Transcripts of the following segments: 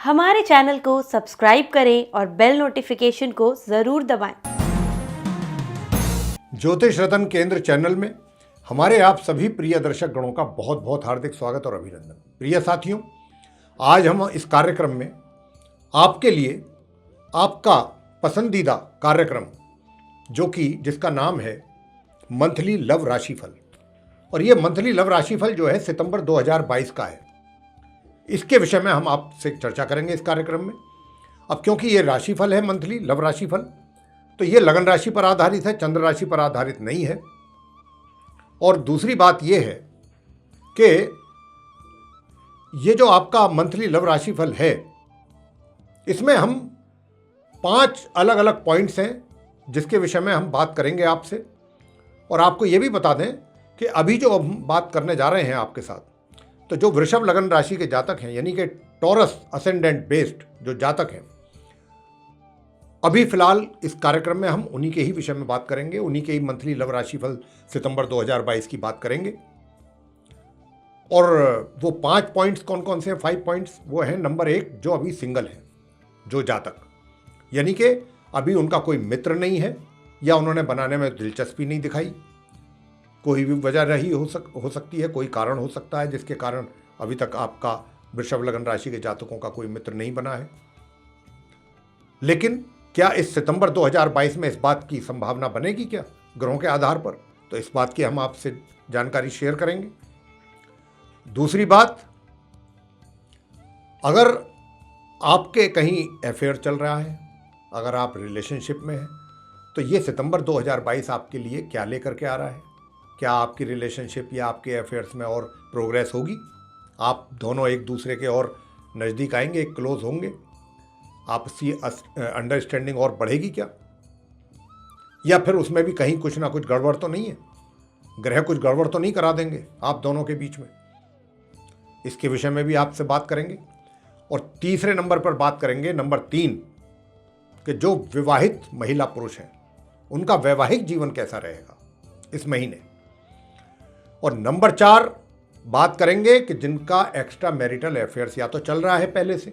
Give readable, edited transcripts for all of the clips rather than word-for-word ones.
हमारे चैनल को सब्सक्राइब करें और बेल नोटिफिकेशन को ज़रूर दबाएं। ज्योतिष रतन केंद्र चैनल में हमारे आप सभी प्रिय दर्शक गणों का बहुत बहुत हार्दिक स्वागत और अभिनंदन। प्रिय साथियों, आज हम इस कार्यक्रम में आपके लिए आपका पसंदीदा कार्यक्रम जो कि जिसका नाम है मंथली लव राशिफल, और ये मंथली लव राशिफल जो है सितंबर 2022 का है, इसके विषय में हम आपसे चर्चा करेंगे इस कार्यक्रम में। अब क्योंकि ये राशिफल है मंथली लव राशिफल, तो ये लगन राशि पर आधारित है, चंद्र राशि पर आधारित नहीं है। और दूसरी बात ये है कि ये जो आपका मंथली लव राशिफल है, इसमें हम 5 अलग अलग पॉइंट्स हैं जिसके विषय में हम बात करेंगे आपसे। और आपको ये भी बता दें कि अभी जो हम बात करने जा रहे हैं आपके साथ, तो जो वृषभ लगन राशि के जातक हैं, यानी कि टॉरस असेंडेंट बेस्ड जो जातक हैं, अभी फिलहाल इस कार्यक्रम में हम उन्हीं के ही विषय में बात करेंगे, उन्हीं के ही मंथली लव राशिफल सितंबर 2022 की बात करेंगे। और वो 5 पॉइंट्स कौन कौन से हैं? 5 पॉइंट्स वो हैं। नंबर 1, जो अभी सिंगल है जो जातक, यानी कि अभी उनका कोई मित्र नहीं है या उन्होंने बनाने में दिलचस्पी नहीं दिखाई, कोई भी वजह रही हो सकती है, कोई कारण हो सकता है जिसके कारण अभी तक आपका वृषभ लगन राशि के जातकों का कोई मित्र नहीं बना है। लेकिन क्या इस सितंबर 2022 में इस बात की संभावना बनेगी क्या ग्रहों के आधार पर? तो इस बात की हम आपसे जानकारी शेयर करेंगे। दूसरी बात, अगर आपके कहीं अफेयर चल रहा है, अगर आप रिलेशनशिप में हैं, तो ये सितंबर 2022 आपके लिए क्या लेकर के आ रहा है? क्या आपकी रिलेशनशिप या आपके अफेयर्स में और प्रोग्रेस होगी? आप दोनों एक दूसरे के और नज़दीक आएंगे, एक क्लोज होंगे, आपसी अंडरस्टैंडिंग और बढ़ेगी क्या? या फिर उसमें भी कहीं कुछ ना कुछ गड़बड़ तो नहीं है? ग्रह कुछ गड़बड़ तो नहीं करा देंगे आप दोनों के बीच में? इसके विषय में भी आपसे बात करेंगे। और तीसरे नंबर पर बात करेंगे, नंबर 3, कि जो विवाहित महिला पुरुष हैं उनका वैवाहिक जीवन कैसा रहेगा इस महीने। और नंबर 4 बात करेंगे कि जिनका एक्स्ट्रा मैरिटल अफेयर्स या तो चल रहा है पहले से,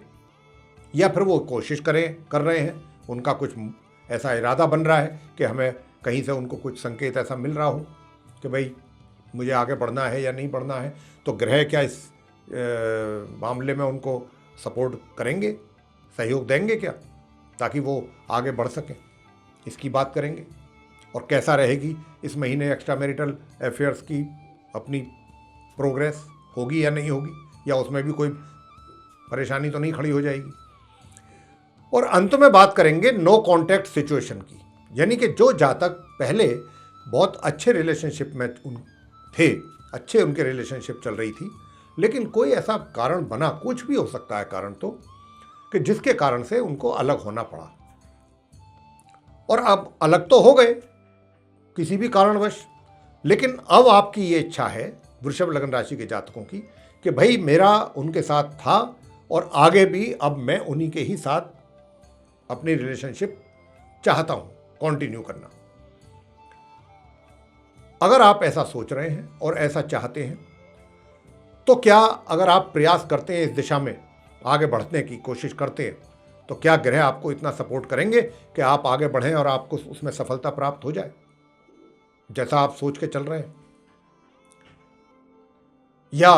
या फिर वो कोशिश कर रहे हैं, उनका कुछ ऐसा इरादा बन रहा है कि हमें कहीं से उनको कुछ संकेत ऐसा मिल रहा हो कि भाई मुझे आगे बढ़ना है या नहीं बढ़ना है, तो ग्रह क्या इस मामले में उनको सपोर्ट करेंगे, सहयोग देंगे क्या, ताकि वो आगे बढ़ सकें, इसकी बात करेंगे। और कैसा रहेगी इस महीने एक्स्ट्रा मैरिटल अफेयर्स की अपनी प्रोग्रेस, होगी या नहीं होगी, या उसमें भी कोई परेशानी तो नहीं खड़ी हो जाएगी। और अंत में बात करेंगे नो कॉन्टैक्ट सिचुएशन की, यानी कि जो जातक पहले बहुत अच्छे रिलेशनशिप में थे, अच्छे उनके रिलेशनशिप चल रही थी, लेकिन कोई ऐसा कारण बना, कुछ भी हो सकता है कारण, तो कि जिसके कारण से उनको अलग होना पड़ा, और अब अलग तो हो गए किसी भी कारणवश, लेकिन अब आपकी ये इच्छा है वृषभ लगन राशि के जातकों की कि भाई मेरा उनके साथ था और आगे भी अब मैं उन्हीं के ही साथ अपनी रिलेशनशिप चाहता हूं कंटिन्यू करना। अगर आप ऐसा सोच रहे हैं और ऐसा चाहते हैं, तो क्या अगर आप प्रयास करते हैं, इस दिशा में आगे बढ़ने की कोशिश करते हैं, तो क्या ग्रह आपको इतना सपोर्ट करेंगे कि आप आगे बढ़ें और आपको उसमें सफलता प्राप्त हो जाए जैसा आप सोच के चल रहे हैं? या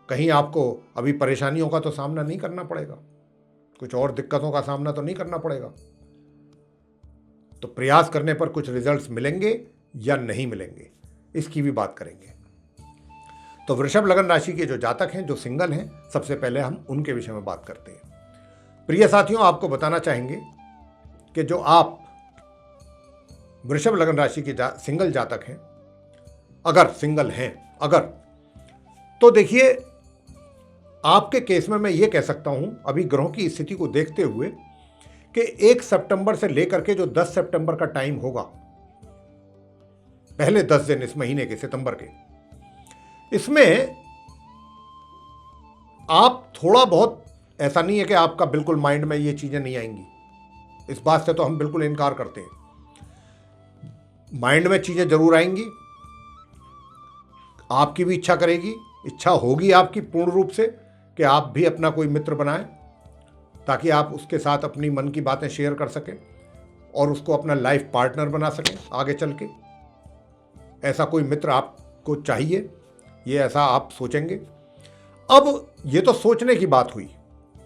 कहीं आपको अभी परेशानियों का तो सामना नहीं करना पड़ेगा, कुछ और दिक्कतों का सामना तो नहीं करना पड़ेगा? तो प्रयास करने पर कुछ रिजल्ट्स मिलेंगे या नहीं मिलेंगे, इसकी भी बात करेंगे। तो वृषभ लगन राशि के जो जातक हैं, जो सिंगल हैं, सबसे पहले हम उनके विषय में बात करते हैं। प्रिय साथियों, आपको बताना चाहेंगे कि जो आप वृषभ लगन राशि के सिंगल जातक हैं, अगर सिंगल हैं, अगर, तो देखिए आपके केस में मैं ये कह सकता हूं अभी ग्रहों की स्थिति को देखते हुए कि 1 सितंबर से लेकर के जो 10 सितंबर का टाइम होगा, पहले 10 दिन इस महीने के सितंबर के, इसमें आप थोड़ा बहुत, ऐसा नहीं है कि आपका बिल्कुल माइंड में ये चीजें नहीं आएंगी, इस बात से तो हम बिल्कुल इनकार करते हैं, माइंड में चीजें जरूर आएंगी, आपकी भी इच्छा करेगी, इच्छा होगी आपकी पूर्ण रूप से कि आप भी अपना कोई मित्र बनाएं, ताकि आप उसके साथ अपनी मन की बातें शेयर कर सकें और उसको अपना लाइफ पार्टनर बना सकें आगे चल के। ऐसा कोई मित्र आपको चाहिए, ये ऐसा आप सोचेंगे। अब ये तो सोचने की बात हुई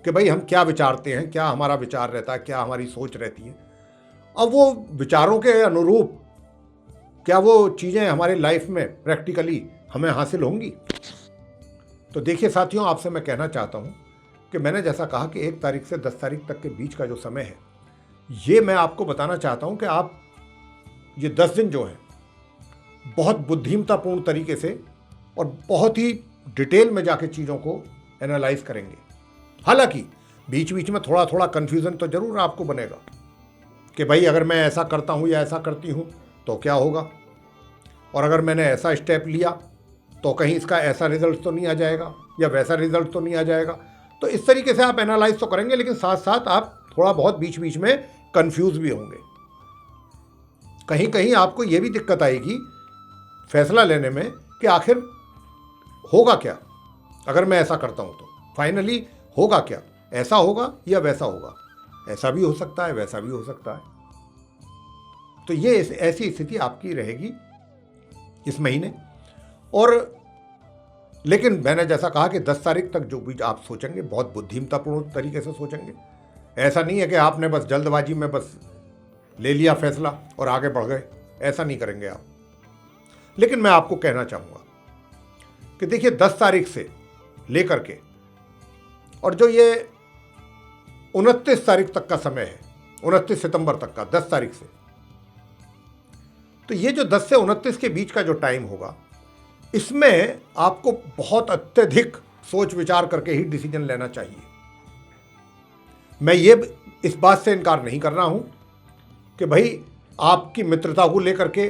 कि भाई हम क्या विचारते हैं, क्या हमारा विचार रहता है, क्या हमारी सोच रहती है। अब वो विचारों के अनुरूप क्या वो चीज़ें हमारी लाइफ में प्रैक्टिकली हमें हासिल होंगी। तो देखिए साथियों, आपसे मैं कहना चाहता हूँ कि मैंने जैसा कहा कि 1 तारीख से 10 तारीख तक के बीच का जो समय है, ये मैं आपको बताना चाहता हूँ कि आप ये 10 दिन जो हैं बहुत बुद्धिमतापूर्ण तरीके से और बहुत ही डिटेल में जाके चीज़ों को एनालाइज करेंगे। हालांकि बीच बीच में थोड़ा थोड़ा कन्फ्यूज़न तो ज़रूर आपको बनेगा कि भाई अगर मैं ऐसा करता हूँ या ऐसा करती हूँ तो क्या होगा, और अगर मैंने ऐसा स्टेप लिया तो कहीं इसका ऐसा रिजल्ट तो नहीं आ जाएगा या वैसा रिजल्ट तो नहीं आ जाएगा। तो इस तरीके से आप एनालाइज तो करेंगे, लेकिन साथ साथ आप थोड़ा बहुत बीच बीच में कंफ्यूज भी होंगे। कहीं कहीं आपको ये भी दिक्कत आएगी फैसला लेने में कि आखिर होगा क्या, अगर मैं ऐसा करता हूँ तो फाइनली होगा क्या, ऐसा होगा या वैसा होगा, ऐसा भी हो सकता है वैसा भी हो सकता है। तो ये ऐसी स्थिति आपकी रहेगी इस महीने। और लेकिन मैंने जैसा कहा कि 10 तारीख तक जो भी आप सोचेंगे बहुत बुद्धिमतापूर्ण तरीके से सोचेंगे। ऐसा नहीं है कि आपने बस जल्दबाजी में बस ले लिया फैसला और आगे बढ़ गए, ऐसा नहीं करेंगे आप। लेकिन मैं आपको कहना चाहूँगा कि देखिए 10 तारीख से लेकर के और जो ये 29 तारीख तक का समय है, 29 सितंबर तक का 10 तारीख से, तो ये जो 10 से 29 के बीच का जो टाइम होगा, इसमें आपको बहुत अत्यधिक सोच विचार करके ही डिसीजन लेना चाहिए। मैं ये इस बात से इनकार नहीं कर रहा हूं कि भाई आपकी मित्रता को लेकर के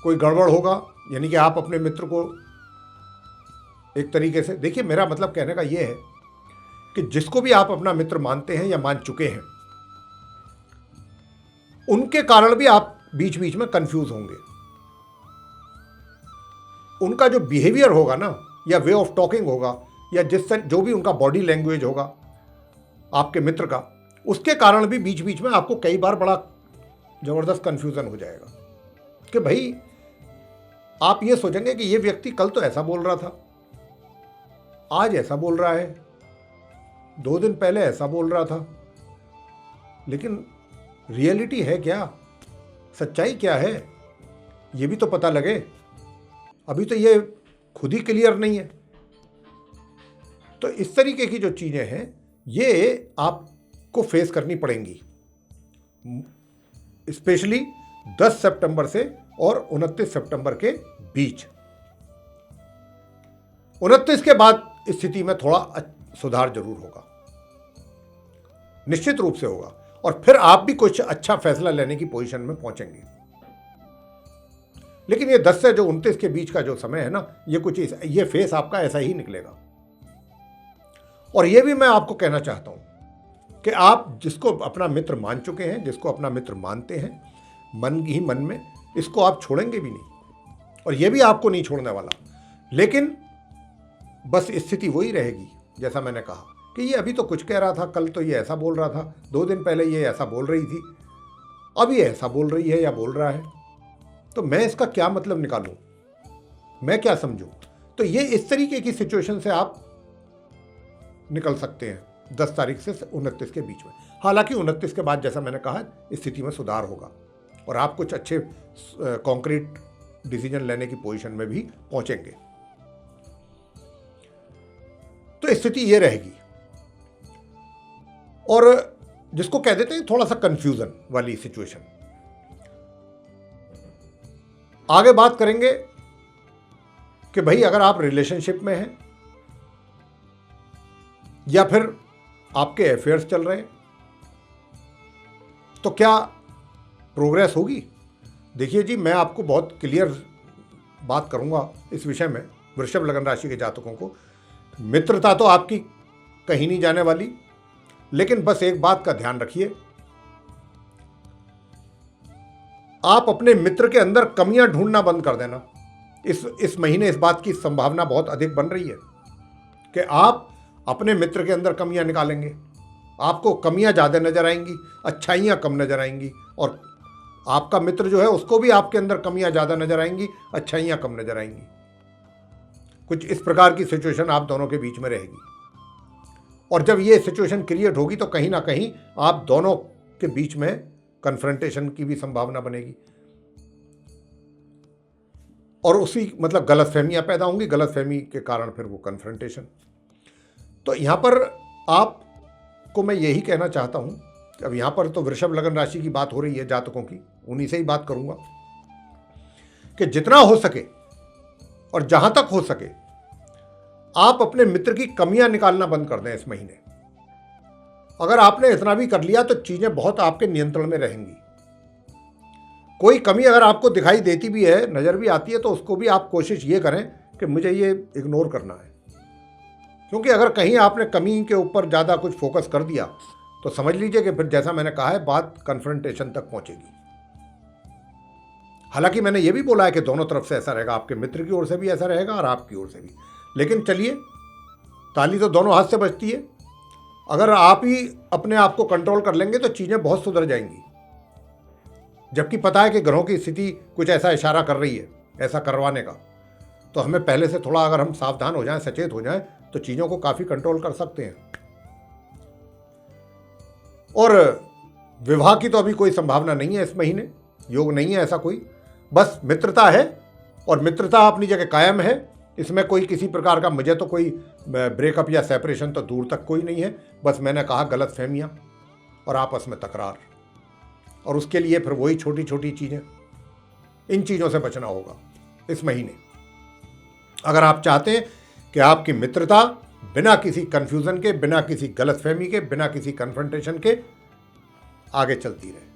कोई गड़बड़ होगा, यानी कि आप अपने मित्र को एक तरीके से, देखिए मेरा मतलब कहने का ये है कि जिसको भी आप अपना मित्र मानते हैं या मान चुके हैं, उनके कारण भी आप बीच बीच में कंफ्यूज होंगे। उनका जो बिहेवियर होगा ना, या वे ऑफ टॉकिंग होगा, या जो भी उनका बॉडी लैंग्वेज होगा आपके मित्र का, उसके कारण भी बीच बीच में आपको कई बार बड़ा जबरदस्त कंफ्यूजन हो जाएगा कि भाई आप ये सोचेंगे कि ये व्यक्ति कल तो ऐसा बोल रहा था, आज ऐसा बोल रहा है, 2 दिन पहले ऐसा बोल रहा था, लेकिन रियलिटी है क्या, सच्चाई क्या है, ये भी तो पता लगे। अभी तो ये खुद ही क्लियर नहीं है। तो इस तरीके की जो चीज़ें हैं ये आपको फेस करनी पड़ेंगी, स्पेशली 10 सितंबर से और 29 सितंबर के बीच। 29 के बाद स्थिति में थोड़ा सुधार जरूर होगा, निश्चित रूप से होगा, और फिर आप भी कुछ अच्छा फैसला लेने की पोजीशन में पहुंचेंगे। लेकिन ये 10 से जो 29 के बीच का जो समय है ना, ये फेस आपका ऐसा ही निकलेगा। और ये भी मैं आपको कहना चाहता हूं कि आप जिसको अपना मित्र मान चुके हैं, जिसको अपना मित्र मानते हैं मन ही मन में, इसको आप छोड़ेंगे भी नहीं और ये भी आपको नहीं छोड़ने वाला। लेकिन बस स्थिति वही रहेगी जैसा मैंने कहा कि ये अभी तो कुछ कह रहा था, कल तो ये ऐसा बोल रहा था, 2 दिन पहले ये ऐसा बोल रही थी, अब ये ऐसा बोल रही है या बोल रहा है, तो मैं इसका क्या मतलब निकालूं, मैं क्या समझूं। तो ये इस तरीके की सिचुएशन से आप निकल सकते हैं 10 तारीख से 29 के बीच में। हालांकि 29 के बाद जैसा मैंने कहा स्थिति में सुधार होगा और आप कुछ अच्छे कॉन्क्रीट डिसीजन लेने की पोजीशन में भी पहुंचेंगे। तो स्थिति ये रहेगी। और जिसको कह देते हैं थोड़ा सा कंफ्यूजन वाली सिचुएशन। आगे बात करेंगे कि भाई अगर आप रिलेशनशिप में हैं या फिर आपके अफेयर्स चल रहे हैं तो क्या प्रोग्रेस होगी। देखिए जी, मैं आपको बहुत क्लियर बात करूंगा इस विषय में। वृषभ लगन राशि के जातकों को मित्रता तो आपकी कहीं नहीं जाने वाली, लेकिन बस एक बात का ध्यान रखिए, आप अपने मित्र के अंदर कमियां ढूंढना बंद कर देना। इस महीने इस बात की संभावना बहुत अधिक बन रही है कि आप अपने मित्र के अंदर कमियां निकालेंगे आपको कमियां ज़्यादा नज़र आएंगी, अच्छाइयां कम नज़र आएंगी, और आपका मित्र जो है उसको भी आपके अंदर कमियां ज़्यादा नज़र आएंगी, अच्छाइयां कम नज़र आएंगी। कुछ इस प्रकार की सिचुएशन आप दोनों के बीच में रहेगी। और जब ये सिचुएशन क्रिएट होगी तो कहीं ना कहीं आप दोनों के बीच में कन्फ्रंटेशन की भी संभावना बनेगी, और उसी मतलब गलतफहमियां पैदा होंगी, गलतफहमी के कारण फिर वो कन्फ्रंटेशन। तो यहाँ पर आपको मैं यही कहना चाहता हूँ, अब यहाँ पर तो वृषभ लगन राशि की बात हो रही है, जातकों की, उन्हीं से ही बात करूँगा कि जितना हो सके और जहाँ तक हो सके आप अपने मित्र की कमियां निकालना बंद कर दें इस महीने। अगर आपने इतना भी कर लिया तो चीज़ें बहुत आपके नियंत्रण में रहेंगी। कोई कमी अगर आपको दिखाई देती भी है, नज़र भी आती है, तो उसको भी आप कोशिश ये करें कि मुझे ये इग्नोर करना है, क्योंकि अगर कहीं आपने कमी के ऊपर ज़्यादा कुछ फोकस कर दिया तो समझ लीजिए कि फिर जैसा मैंने कहा है बात कन्फ्रंटेशन तक पहुंचेगी। हालांकि मैंने ये भी बोला है कि दोनों तरफ से ऐसा रहेगा, आपके मित्र की ओर से भी ऐसा रहेगा और आपकी ओर से भी। लेकिन चलिए, ताली तो दोनों हाथ से बजती है। अगर आप ही अपने आप को कंट्रोल कर लेंगे तो चीज़ें बहुत सुधर जाएंगी। जबकि पता है कि ग्रहों की स्थिति कुछ ऐसा इशारा कर रही है ऐसा करवाने का, तो हमें पहले से थोड़ा अगर हम सावधान हो जाएं, सचेत हो जाएं, तो चीज़ों को काफ़ी कंट्रोल कर सकते हैं। और विवाह की तो अभी कोई संभावना नहीं है, इस महीने योग नहीं है ऐसा कोई, बस मित्रता है और मित्रता अपनी जगह कायम है। इसमें कोई किसी प्रकार का मुझे तो कोई ब्रेकअप या सेपरेशन तो दूर तक कोई नहीं है। बस मैंने कहा गलतफहमियां और आपस में तकरार, और उसके लिए फिर वही छोटी छोटी चीज़ें, इन चीज़ों से बचना होगा इस महीने। अगर आप चाहते हैं कि आपकी मित्रता बिना किसी कन्फ्यूज़न के, बिना किसी गलतफहमी के, बिना किसी कन्फ्रंटेशन के आगे चलती रहे,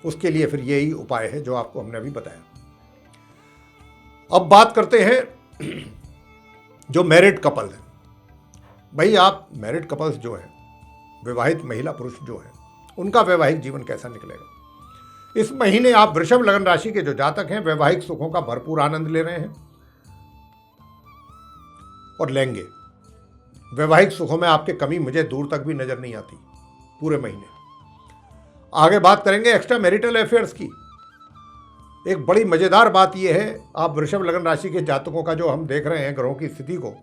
उसके लिए फिर यही उपाय है जो आपको हमने अभी बताया। अब बात करते हैं जो मैरिड कपल हैं। भाई आप मैरिड कपल्स जो हैं, विवाहित महिला पुरुष जो हैं, उनका वैवाहिक जीवन कैसा निकलेगा इस महीने। आप वृषभ लगन राशि के जो जातक हैं वैवाहिक सुखों का भरपूर आनंद ले रहे हैं और लेंगे। वैवाहिक सुखों में आपके कमी मुझे दूर तक भी नजर नहीं आती पूरे महीने। आगे बात करेंगे एक्स्ट्रा मैरिटल अफेयर्स की। एक बड़ी मजेदार बात यह है, आप वृषभ लगन राशि के जातकों का जो हम देख रहे हैं ग्रहों की स्थिति को,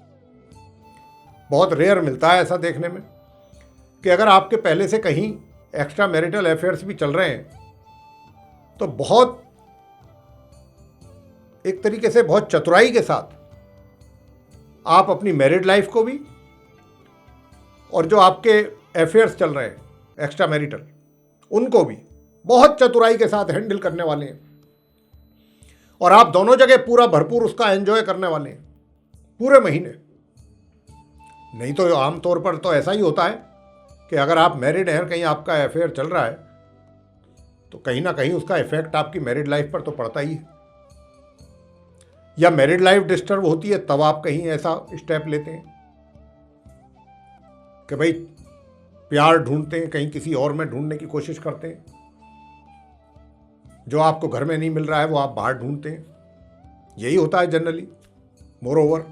बहुत रेयर मिलता है ऐसा देखने में कि अगर आपके पहले से कहीं एक्स्ट्रा मैरिटल अफेयर्स भी चल रहे हैं तो बहुत एक तरीके से बहुत चतुराई के साथ आप अपनी मैरिड लाइफ को भी और जो आपके अफेयर्स चल रहे हैं एक्स्ट्रा मैरिटल, उनको भी बहुत चतुराई के साथ हैंडल करने वाले हैं। और आप दोनों जगह पूरा भरपूर उसका एंजॉय करने वाले हैं पूरे महीने। नहीं तो आमतौर पर तो ऐसा ही होता है कि अगर आप मैरिड हैं, कहीं आपका अफेयर चल रहा है, तो कहीं ना कहीं उसका इफेक्ट आपकी मैरिड लाइफ पर तो पड़ता ही है। या मैरिड लाइफ डिस्टर्ब होती है तब आप कहीं ऐसा स्टेप लेते हैं कि भाई प्यार ढूंढते हैं, कहीं किसी और में ढूंढने की कोशिश करते हैं। जो आपको घर में नहीं मिल रहा है वो आप बाहर ढूंढते हैं। यही होता है जनरली, मोर ओवर।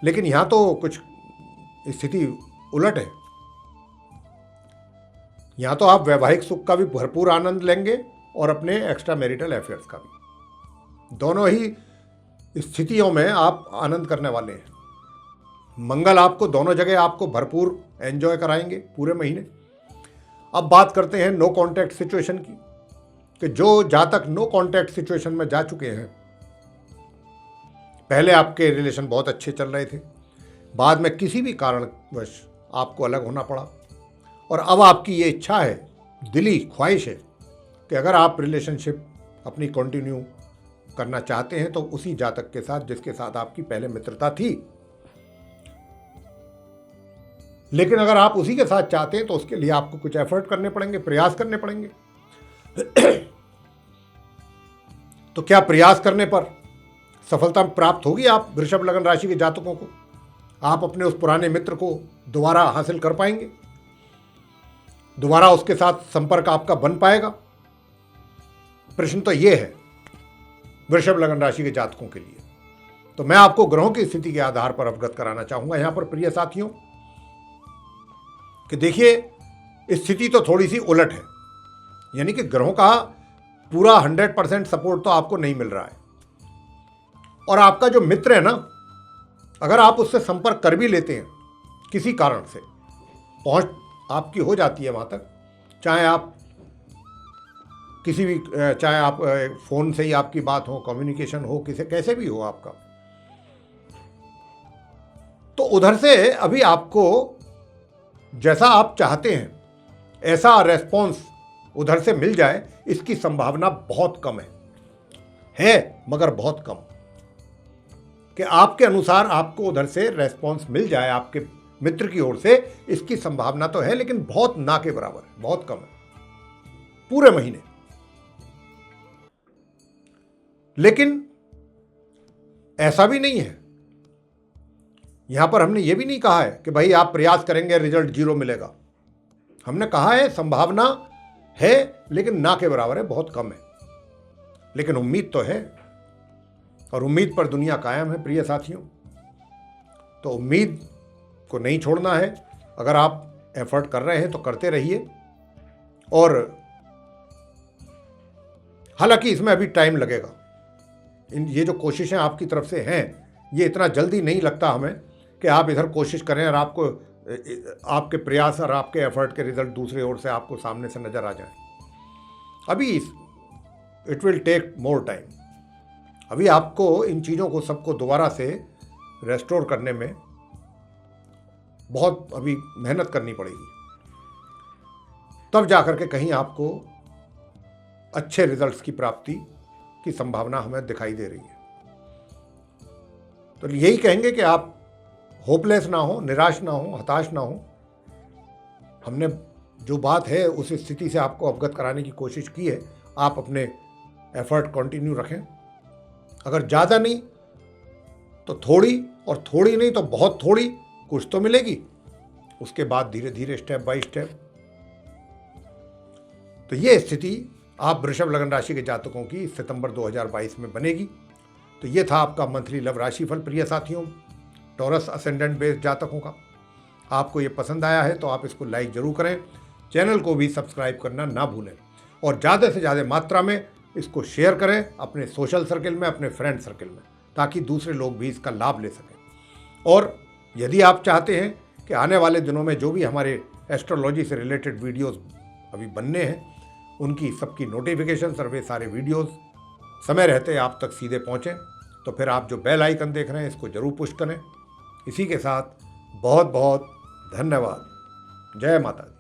लेकिन यहाँ तो कुछ स्थिति उलट है। यहाँ तो आप वैवाहिक सुख का भी भरपूर आनंद लेंगे और अपने एक्स्ट्रा मैरिटल अफेयर्स का भी। दोनों ही स्थितियों में आप आनंद करने वाले हैं। मंगल आपको दोनों जगह आपको भरपूर एंजॉय कराएंगे पूरे महीने। अब बात करते हैं नो कॉन्टैक्ट सिचुएशन की, कि जो जातक नो कॉन्टैक्ट सिचुएशन में जा चुके हैं, पहले आपके रिलेशन बहुत अच्छे चल रहे थे, बाद में किसी भी कारणवश आपको अलग होना पड़ा, और अब आपकी ये इच्छा है, दिली ख्वाहिश है कि अगर आप रिलेशनशिप अपनी कंटिन्यू करना चाहते हैं तो उसी जातक के साथ जिसके साथ आपकी पहले मित्रता थी। लेकिन अगर आप उसी के साथ चाहते हैं तो उसके लिए आपको कुछ एफर्ट करने पड़ेंगे, प्रयास करने पड़ेंगे। तो क्या प्रयास करने पर सफलता प्राप्त होगी आप वृषभ लगन राशि के जातकों को? आप अपने उस पुराने मित्र को दोबारा हासिल कर पाएंगे? दोबारा उसके साथ संपर्क आपका बन पाएगा? प्रश्न तो ये है वृषभ लगन राशि के जातकों के लिए। तो मैं आपको ग्रहों की स्थिति के आधार पर अवगत कराना चाहूंगा यहां पर प्रिय साथियों कि देखिए, स्थिति तो थोड़ी सी उलट है, यानी कि ग्रहों का पूरा 100% सपोर्ट तो आपको नहीं मिल रहा है। और आपका जो मित्र है ना, अगर आप उससे संपर्क कर भी लेते हैं, किसी कारण से पहुंच आपकी हो जाती है वहां तक, चाहे आप चाहे आप फोन से ही आपकी बात हो, कम्युनिकेशन हो, किसी कैसे भी हो आपका, तो उधर से अभी आपको जैसा आप चाहते हैं ऐसा रेस्पॉन्स उधर से मिल जाए, इसकी संभावना बहुत कम है मगर बहुत कम। कि आपके अनुसार आपको उधर से रेस्पॉन्स मिल जाए आपके मित्र की ओर से, इसकी संभावना तो है, लेकिन बहुत ना के बराबर है, बहुत कम है पूरे महीने। लेकिन ऐसा भी नहीं है, यहां पर हमने ये भी नहीं कहा है कि भाई आप प्रयास करेंगे रिजल्ट 0 मिलेगा। हमने कहा है संभावना है लेकिन ना के बराबर है, बहुत कम है, लेकिन उम्मीद तो है, और उम्मीद पर दुनिया कायम है प्रिय साथियों। तो उम्मीद को नहीं छोड़ना है। अगर आप एफर्ट कर रहे हैं तो करते रहिए, और हालांकि इसमें अभी टाइम लगेगा। ये जो कोशिशें आपकी तरफ से हैं, ये इतना जल्दी नहीं लगता हमें कि आप इधर कोशिश करें और आपको आपके प्रयास और आपके एफर्ट के रिजल्ट दूसरी ओर से आपको सामने से नजर आ जाए। अभी it will take more time. अभी आपको इन चीज़ों को सबको दोबारा से रेस्टोर करने में बहुत अभी मेहनत करनी पड़ेगी, तब जाकर के कहीं आपको अच्छे रिजल्ट्स की प्राप्ति की संभावना हमें दिखाई दे रही है। तो यही कहेंगे कि आप होपलेस ना हो, निराश ना हो, हताश ना हो। हमने जो बात है उस स्थिति से आपको अवगत कराने की कोशिश की है। आप अपने एफर्ट कंटिन्यू रखें। अगर ज़्यादा नहीं तो थोड़ी, और थोड़ी नहीं तो बहुत थोड़ी कुछ तो मिलेगी। उसके बाद धीरे धीरे स्टेप बाय स्टेप। तो ये स्थिति आप वृषभ लगन राशि के जातकों की सितंबर 2022 में बनेगी। तो ये था आपका मंथली लव राशिफल प्रिय साथियों, टॉरस असेंडेंट बेस्ड जातकों का। आपको ये पसंद आया है तो आप इसको लाइक जरूर करें, चैनल को भी सब्सक्राइब करना ना भूलें, और ज़्यादा से ज़्यादा मात्रा में इसको शेयर करें अपने सोशल सर्किल में, अपने फ्रेंड सर्किल में, ताकि दूसरे लोग भी इसका लाभ ले सकें। और यदि आप चाहते हैं कि आने वाले दिनों में जो भी हमारे एस्ट्रोलॉजी से रिलेटेड वीडियोस अभी बनने हैं, उनकी सबकी नोटिफिकेशन और वे सारे वीडियोस समय रहते आप तक सीधे पहुँचें, तो फिर आप जो बेल आइकन देख रहे हैं इसको ज़रूर पुश करें। इसी के साथ बहुत बहुत धन्यवाद। जय माता दी।